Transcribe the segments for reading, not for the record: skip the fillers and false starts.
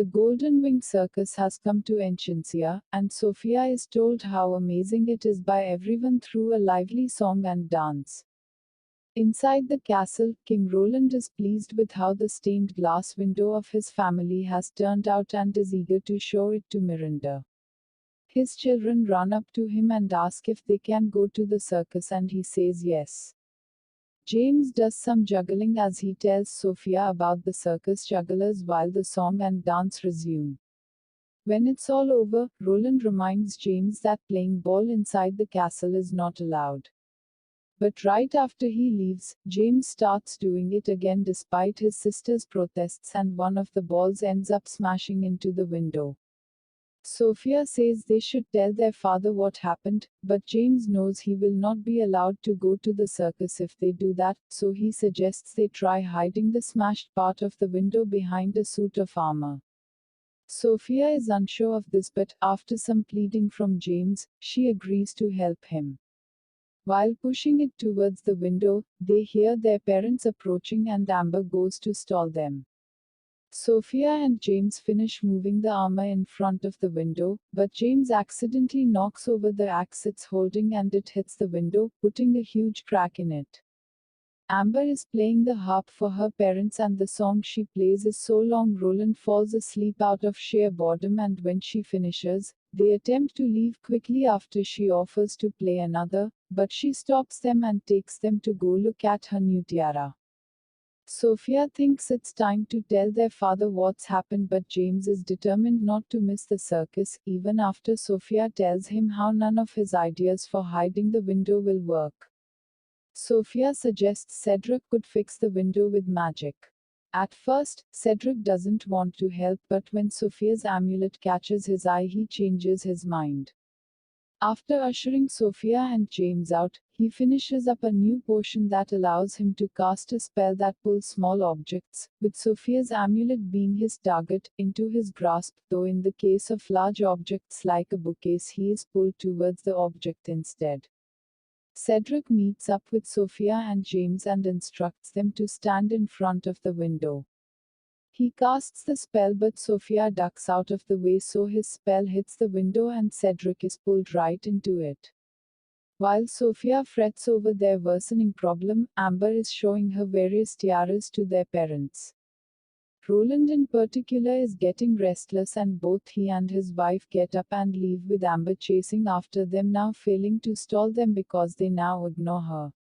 The Golden Wing Circus has come to Enchantia, and Sofia is told how amazing it is by everyone through a lively song and dance. Inside the castle, King Roland is pleased with how the stained glass window of his family has turned out and is eager to show it to Miranda. His children run up to him and ask if they can go to the circus, and he says yes. James does some juggling as he tells Sofia about the circus jugglers while the song and dance resume. When it's all over, Roland reminds James that playing ball inside the castle is not allowed. But right after he leaves, James starts doing it again despite his sister's protests, and one of the balls ends up smashing into the window. Sofia says they should tell their father what happened, but James knows he will not be allowed to go to the circus if they do that, so he suggests they try hiding the smashed part of the window behind a suit of armor. Sofia is unsure of this, but after some pleading from James, she agrees to help him. While pushing it towards the window, they hear their parents approaching and Amber goes to stall them. Sofia and James finish moving the armor in front of the window, but James accidentally knocks over the axe it's holding and it hits the window, putting a huge crack in it. Amber is playing the harp for her parents, and the song she plays is so long Roland falls asleep out of sheer boredom, and when she finishes, they attempt to leave quickly after she offers to play another, but she stops them and takes them to go look at her new tiara. Sofia thinks it's time to tell their father what's happened, but James is determined not to miss the circus, even after Sofia tells him how none of his ideas for hiding the window will work. Sofia suggests Cedric could fix the window with magic. At first, Cedric doesn't want to help, but when Sofia's amulet catches his eye, he changes his mind. After ushering Sofia and James out, he finishes up a new potion that allows him to cast a spell that pulls small objects, with Sofia's amulet being his target, into his grasp, though in the case of large objects like a bookcase he is pulled towards the object instead. Cedric meets up with Sofia and James and instructs them to stand in front of the window. He casts the spell, but Sofia ducks out of the way, so his spell hits the window and Cedric is pulled right into it. While Sofia frets over their worsening problem, Amber is showing her various tiaras to their parents. Roland in particular is getting restless, and both he and his wife get up and leave, with Amber chasing after them, now failing to stall them because they now ignore her.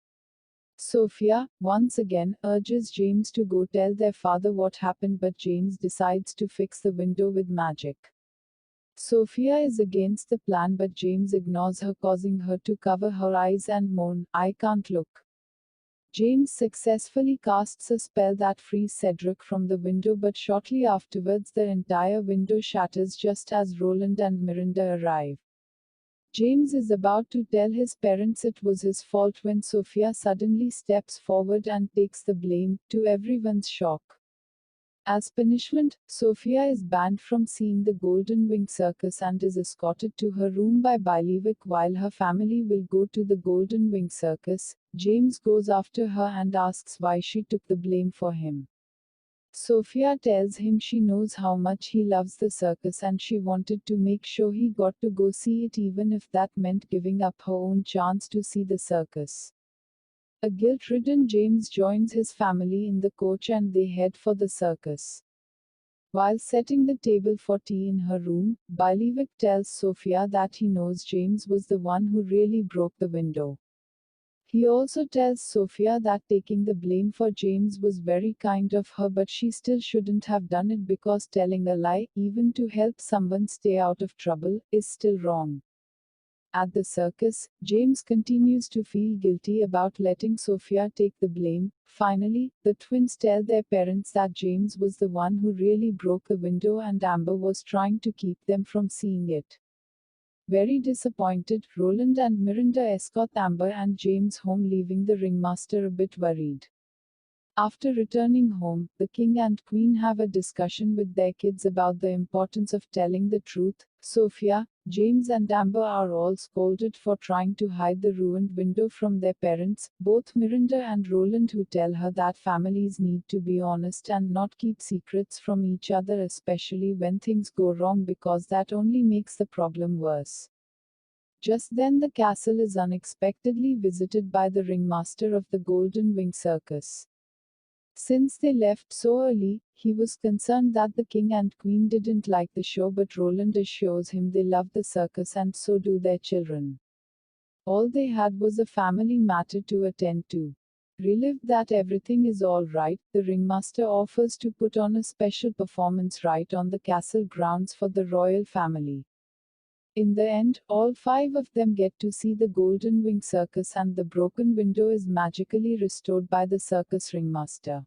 Sofia, once again, urges James to go tell their father what happened, but James decides to fix the window with magic. Sofia is against the plan, but James ignores her, causing her to cover her eyes and moan, "I can't look." James successfully casts a spell that frees Cedric from the window, but shortly afterwards the entire window shatters just as Roland and Miranda arrive. James is about to tell his parents it was his fault when Sofia suddenly steps forward and takes the blame, to everyone's shock. As punishment, Sofia is banned from seeing the Golden Wing Circus and is escorted to her room by Baileywick while her family will go to the Golden Wing Circus. James goes after her and asks why she took the blame for him. Sofia tells him she knows how much he loves the circus and she wanted to make sure he got to go see it, even if that meant giving up her own chance to see the circus. A guilt-ridden James joins his family in the coach and they head for the circus. While setting the table for tea in her room, Baileywick tells Sofia that he knows James was the one who really broke the window. He also tells Sofia that taking the blame for James was very kind of her, but she still shouldn't have done it because telling a lie, even to help someone stay out of trouble, is still wrong. At the circus, James continues to feel guilty about letting Sofia take the blame. Finally, the twins tell their parents that James was the one who really broke the window and Amber was trying to keep them from seeing it. Very disappointed, Roland and Miranda escort Amber and James home, leaving the ringmaster a bit worried. After returning home, the king and queen have a discussion with their kids about the importance of telling the truth. Sofia, James and Amber are all scolded for trying to hide the ruined window from their parents, both Miranda and Roland, who tell her that families need to be honest and not keep secrets from each other, especially when things go wrong, because that only makes the problem worse. Just then, the castle is unexpectedly visited by the ringmaster of the Golden Wing Circus. Since they left so early, he was concerned that the king and queen didn't like the show, but Roland assures him they love the circus and so do their children. All they had was a family matter to attend to. Relieved that everything is all right, the ringmaster offers to put on a special performance right on the castle grounds for the royal family. In the end, all five of them get to see the Golden Wing Circus, and the broken window is magically restored by the circus ringmaster.